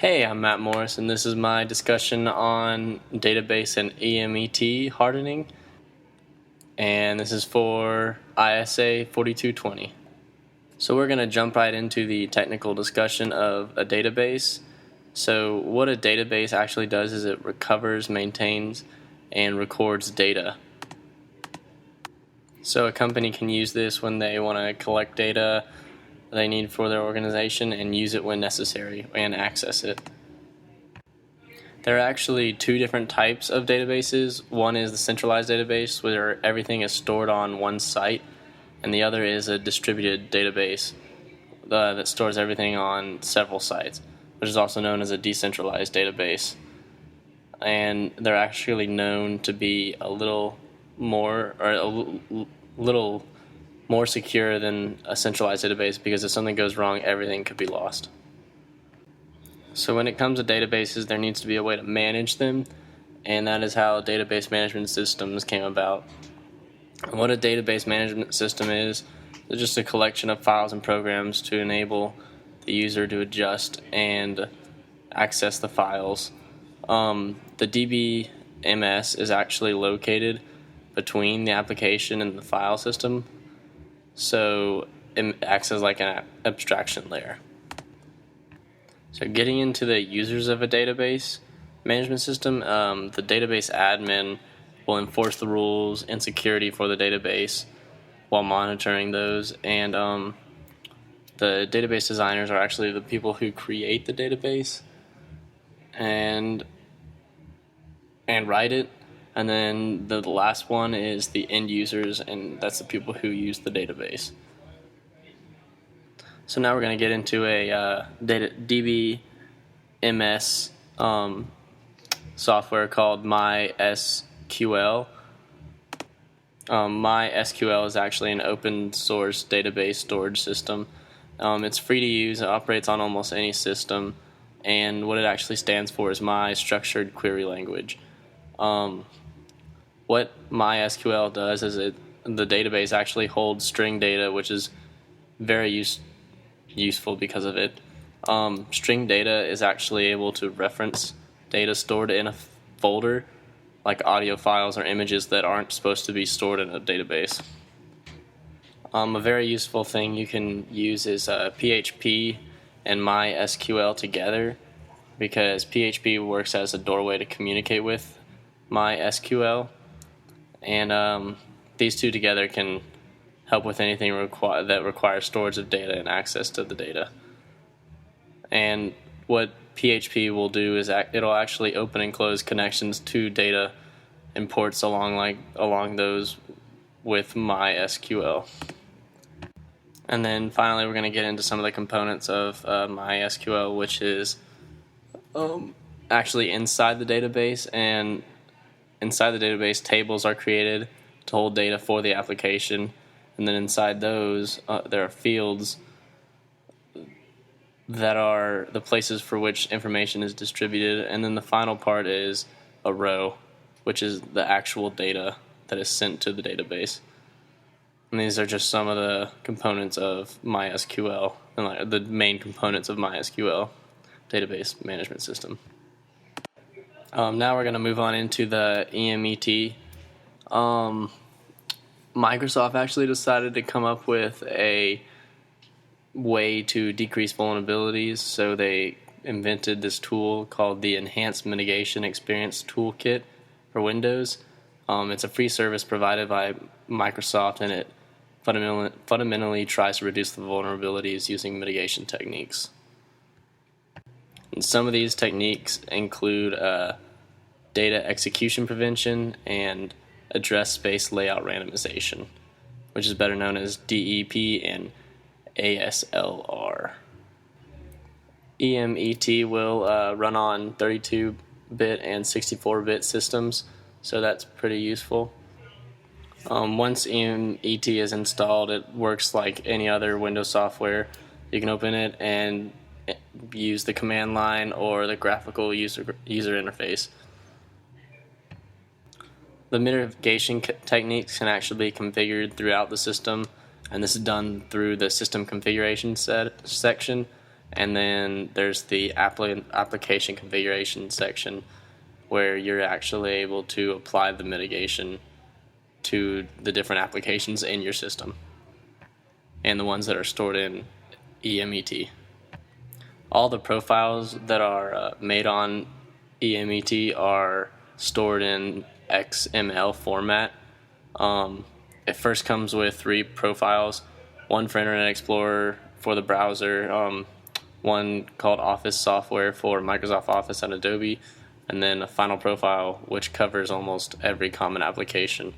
Hey, I'm Matt Morris, and this is my discussion on database and EMET hardening, and this is for ISA4220. So we're going to jump right into the technical discussion of a database. So what a database actually does is it recovers, maintains, and records data. So a company can use this when they want to collect data they need for their organization and use it when necessary and access it. There are actually two different types of databases. One is the centralized database where everything is stored on one site, and the other is a distributed database that stores everything on several sites, which is also known as a decentralized database. And they're actually known to be a little more secure than a centralized database because if something goes wrong, everything could be lost. So when it comes to databases, there needs to be a way to manage them, and that is how database management systems came about. And what a database management system is just a collection of files and programs to enable the user to adjust and access the files. The DBMS is actually located between the application and the file system, so it acts as like an abstraction layer. So getting into the users of a database management system, the database admin will enforce the rules and security for the database while monitoring those, and the database designers are actually the people who create the database and write it, and then the last one is the end users, and that's the people who use the database. So now we're going to get into a DBMS software called MySQL. MySQL is actually an open source database storage system. It's free to use, it operates on almost any system, and what it actually stands for is My Structured Query Language. What MySQL does is the database actually holds string data, which is very useful because of it. String data is actually able to reference data stored in a folder, like audio files or images that aren't supposed to be stored in a database. A very useful thing you can use is PHP and MySQL together, because PHP works as a doorway to communicate with MySQL, and these two together can help with anything that requires storage of data and access to the data. And what PHP will do is it'll actually open and close connections to data and ports along those with MySQL. And then finally, we're going to get into some of the components of MySQL, which is actually inside the database. And inside the database, tables are created to hold data for the application. And then inside those, there are fields that are the places for which information is distributed. And then the final part is a row, which is the actual data that is sent to the database. And these are just some of the components of MySQL, and the main components of MySQL database management system. Now we're going to move on into the EMET. Microsoft actually decided to come up with a way to decrease vulnerabilities, so they invented this tool called the Enhanced Mitigation Experience Toolkit for Windows. It's a free service provided by Microsoft, and it fundamentally tries to reduce the vulnerabilities using mitigation techniques. And some of these techniques include data execution prevention and address space layout randomization, which is better known as DEP and ASLR. EMET will run on 32-bit and 64-bit systems, so that's pretty useful. Once EMET is installed, it works like any other Windows software. You can open it and use the command line or the graphical user interface. The mitigation techniques can actually be configured throughout the system, and this is done through the system configuration section, And then there's the application configuration section, where you're actually able to apply the mitigation to the different applications in your system and the ones that are stored in EMET. All the profiles that are made on EMET are stored in XML format. It first comes with 3 profiles, one for Internet Explorer for the browser, one called Office software for Microsoft Office and Adobe, and then a final profile which covers almost every common application.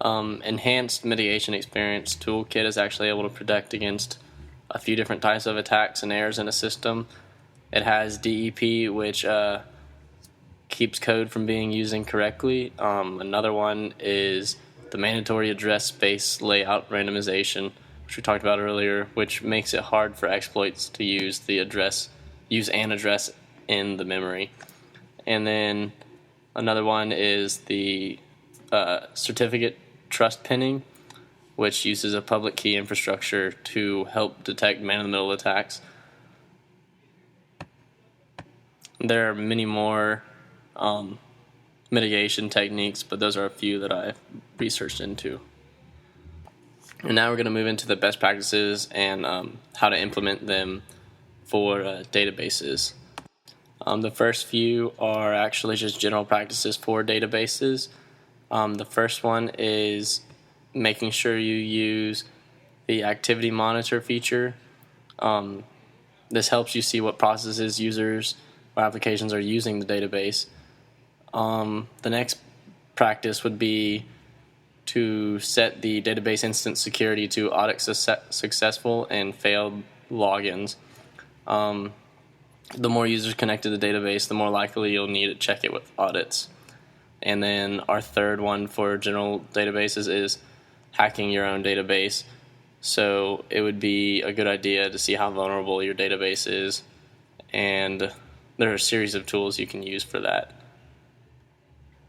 Enhanced Mitigation Experience Toolkit is actually able to protect against a few different types of attacks and errors in a system. It has DEP, which keeps code from being used incorrectly. Another one is the mandatory address space layout randomization, which we talked about earlier, which makes it hard for exploits to use an address in the memory. And then another one is the certificate trust pinning, which uses a public key infrastructure to help detect man-in-the-middle attacks. There are many more mitigation techniques, but those are a few that I've researched into. And now we're going to move into the best practices and how to implement them for databases. The first few are actually just general practices for databases. The first one is making sure you use the activity monitor feature. This helps you see what processes, users, or applications are using the database. The next practice would be to set the database instance security to audit successful and failed logins. The more users connect to the database, the more likely you'll need to check it with audits. And then our third one for general databases is hacking your own database. So it would be a good idea to see how vulnerable your database is, and there are a series of tools you can use for that.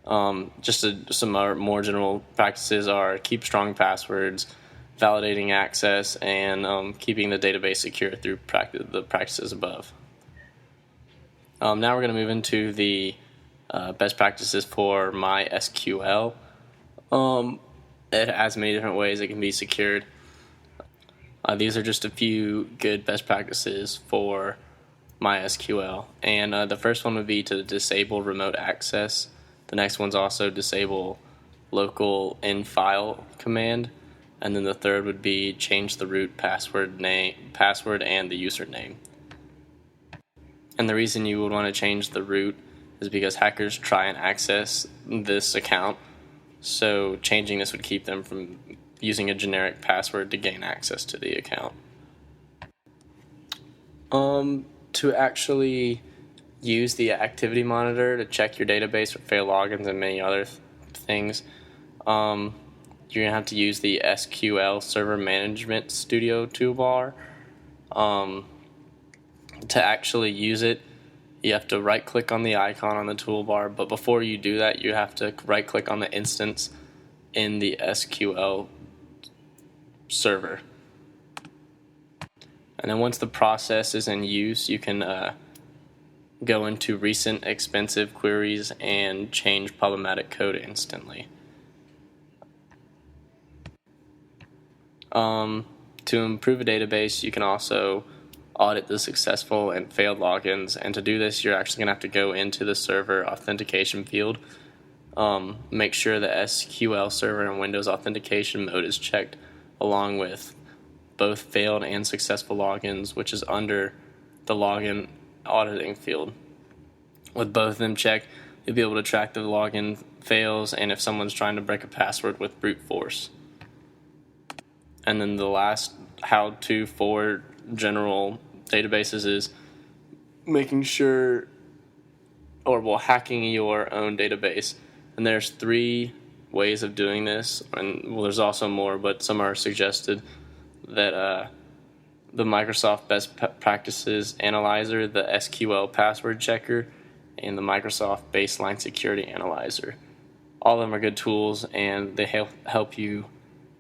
Some more general practices are keep strong passwords, validating access, and keeping the database secure through the practices above. Now we're going to move into the best practices for MySQL. It has many different ways it can be secured. These are just a few good best practices for MySQL. And the first one would be to disable remote access. The next one's also disable local in-file command. And then the third would be change the root password and the username. And the reason you would want to change the root is because hackers try and access this account. So changing this would keep them from using a generic password to gain access to the account. To actually use the activity monitor to check your database for failed logins and many other things, you're going to have to use the SQL Server Management Studio toolbar. To actually use it, you have to right-click on the icon on the toolbar, but before you do that, you have to right-click on the instance in the SQL server. And then once the process is in use, you can go into recent expensive queries and change problematic code instantly. To improve a database, you can also audit the successful and failed logins, and to do this, you're actually going to have to go into the server authentication field. Make sure the SQL Server and Windows authentication mode is checked, along with both failed and successful logins, which is under the login auditing field. With both of them checked, you'll be able to track the login fails and if someone's trying to break a password with brute force. And then the last how-to for general databases is making sure, hacking your own database. And there's 3 ways of doing this, and there's also more, but some are suggested. That the Microsoft Best Practices Analyzer, the SQL Password Checker, and the Microsoft Baseline Security Analyzer. All of them are good tools, and they help you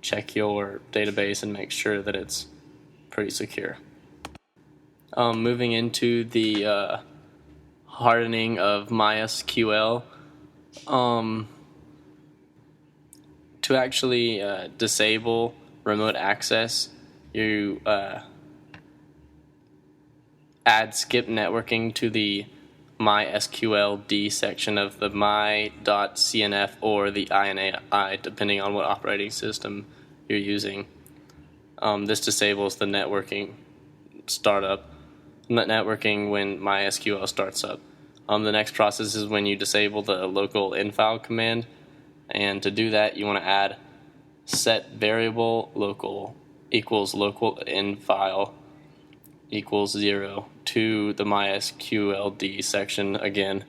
check your database and make sure that it's pretty secure. Moving into the hardening of MySQL, to actually disable remote access, you add skip networking to the MySQLD section of the my.cnf or the INAI, depending on what operating system you're using. This disables the networking networking when MySQL starts up. The next process is when you disable the local infile command, and to do that you want to add set variable local equals local infile equals 0 to the MySQLD section again,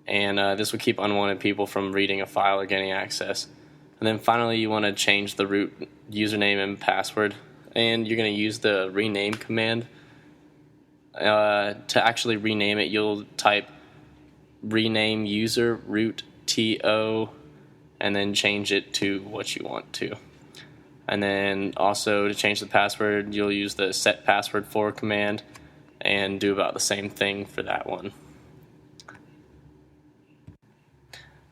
and this will keep unwanted people from reading a file or getting access. And then finally you want to change the root username and password, and you're going to use the rename command. To actually rename it, you'll type rename user root to and then change it to what you want to. And then also to change the password, you'll use the set password for command and do about the same thing for that one.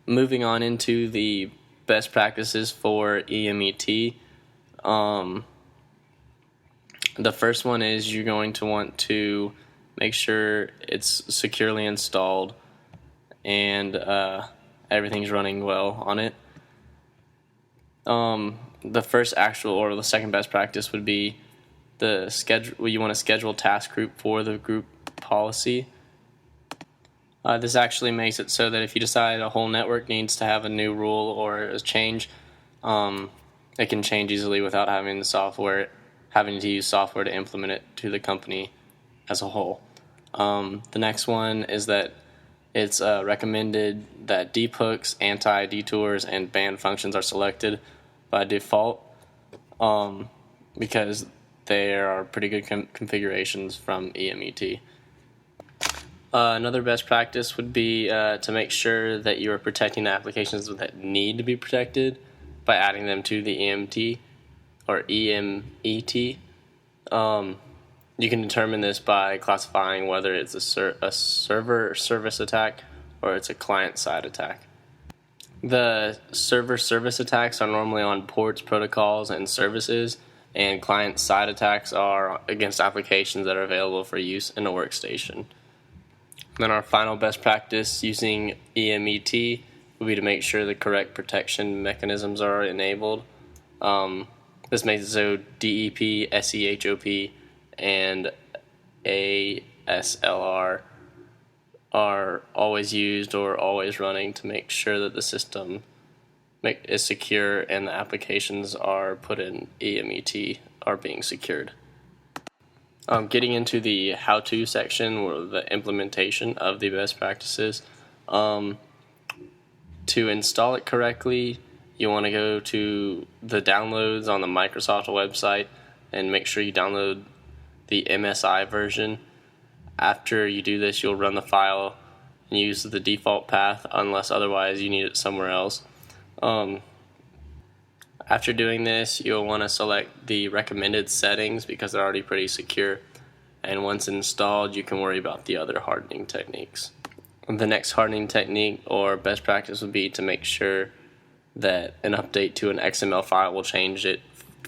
Moving on into the best practices for EMET. The first one is you're going to want to make sure it's securely installed and everything's running well on it. The first actual or the second best practice would be the schedule. You want to schedule a task group for the group policy. This actually makes it so that if you decide a whole network needs to have a new rule or a change, it can change easily without having to use software to implement it to the company as a whole. The next one is that it's recommended that deep hooks, anti-detours, and banned functions are selected by default because there are pretty good configurations from EMET. Another best practice would be to make sure that you are protecting the applications that need to be protected by adding them to the EMT or EMET. You can determine this by classifying whether it's a server service attack or it's a client-side attack. The server service attacks are normally on ports, protocols, and services, and client-side attacks are against applications that are available for use in a workstation. Then our final best practice using EMET would be to make sure the correct protection mechanisms are enabled. This makes it so DEP, SEHOP, and ASLR are always used or always running to make sure that the system is secure and the applications are put in EMET are being secured. Getting into the how-to section or the implementation of the best practices. To install it correctly, you want to go to the downloads on the Microsoft website and make sure you download the MSI version. After you do this, you'll run the file and use the default path unless otherwise you need it somewhere else. After doing this, you'll want to select the recommended settings because they're already pretty secure. And once installed, you can worry about the other hardening techniques. The next hardening technique or best practice would be to make sure that an update to an XML file will change it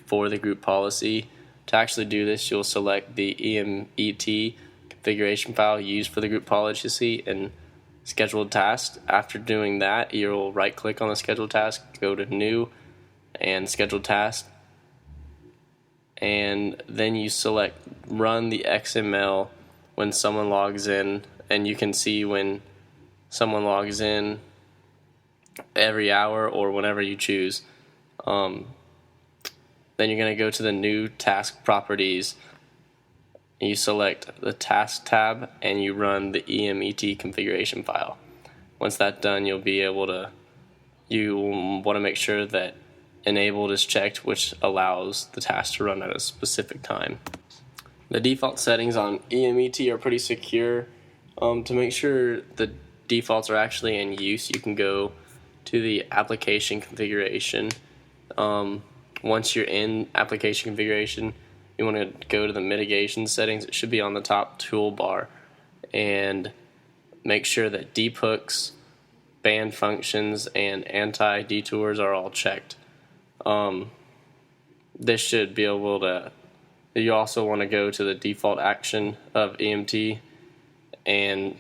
for the group policy. To actually do this, you'll select the EMET configuration file used for the group policy and scheduled task. After doing that, you'll right click on the scheduled task, go to new and scheduled task, and then you select run the XML when someone logs in, and you can see when someone logs in every hour or whenever you choose. Then you're going to go to the new task properties. You select the task tab and you run the EMET configuration file. Once that's done, you'll want to make sure that enabled is checked, which allows the task to run at a specific time. The default settings on EMET are pretty secure. To make sure the defaults are actually in use, you can go to the application configuration. Once you're in application configuration, you want to go to the mitigation settings. It should be on the top toolbar, and make sure that deep hooks, band functions, and anti-detours are all checked. This should be able to. You also want to go to the default action of EMT and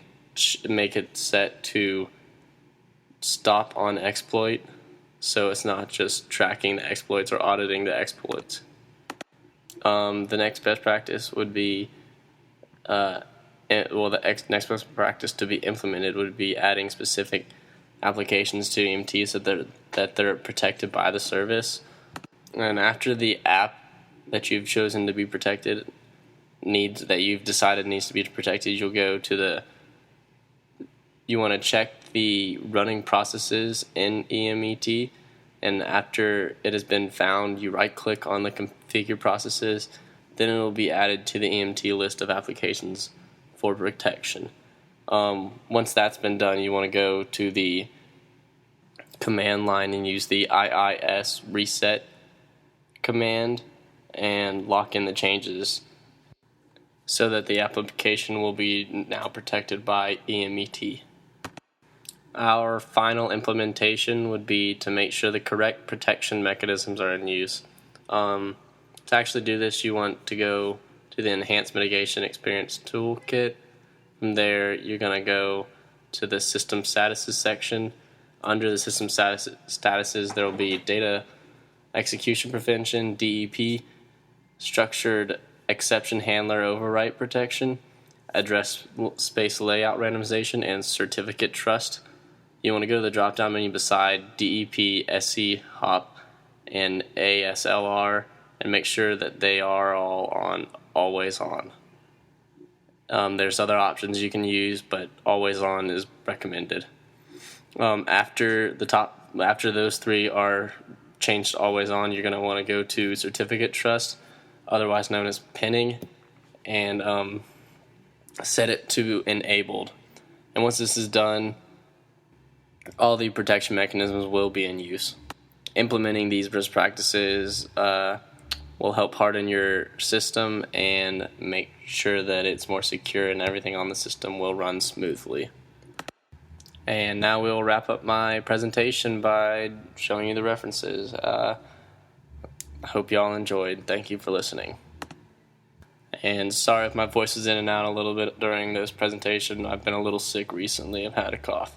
make it set to stop on exploit, so it's not just tracking the exploits or auditing the exploits. The next best practice would be, next best practice to be implemented would be adding specific applications to EMT so that they're protected by the service. And after the app that you've chosen to be protected that you've decided needs to be protected, you'll go to you want to check the running processes in EMET, and after it has been found, you right click on the configure processes, then it will be added to the EMT list of applications for protection. Once that's been done, you want to go to the command line and use the IIS reset command and lock in the changes so that the application will be now protected by EMET. Our final implementation would be to make sure the correct protection mechanisms are in use. To actually do this, you want to go to the Enhanced Mitigation Experience Toolkit. From there, you're going to go to the System Statuses section. Under the System Statuses, there will be Data Execution Prevention, DEP, Structured Exception Handler Overwrite Protection, Address Space Layout Randomization, and Certificate Trust. You want to go to the drop-down menu beside DEP, SC, HOP, and ASLR, and make sure that they are all on, always on. There's other options you can use, but always on is recommended. After those three are changed to always on, you're going to want to go to Certificate Trust, otherwise known as pinning, and set it to enabled. And once this is done, all the protection mechanisms will be in use. Implementing these best practices will help harden your system and make sure that it's more secure and everything on the system will run smoothly. And now we'll wrap up my presentation by showing you the references. I hope y'all enjoyed. Thank you for listening. And sorry if my voice is in and out a little bit during this presentation. I've been a little sick recently. I've had a cough.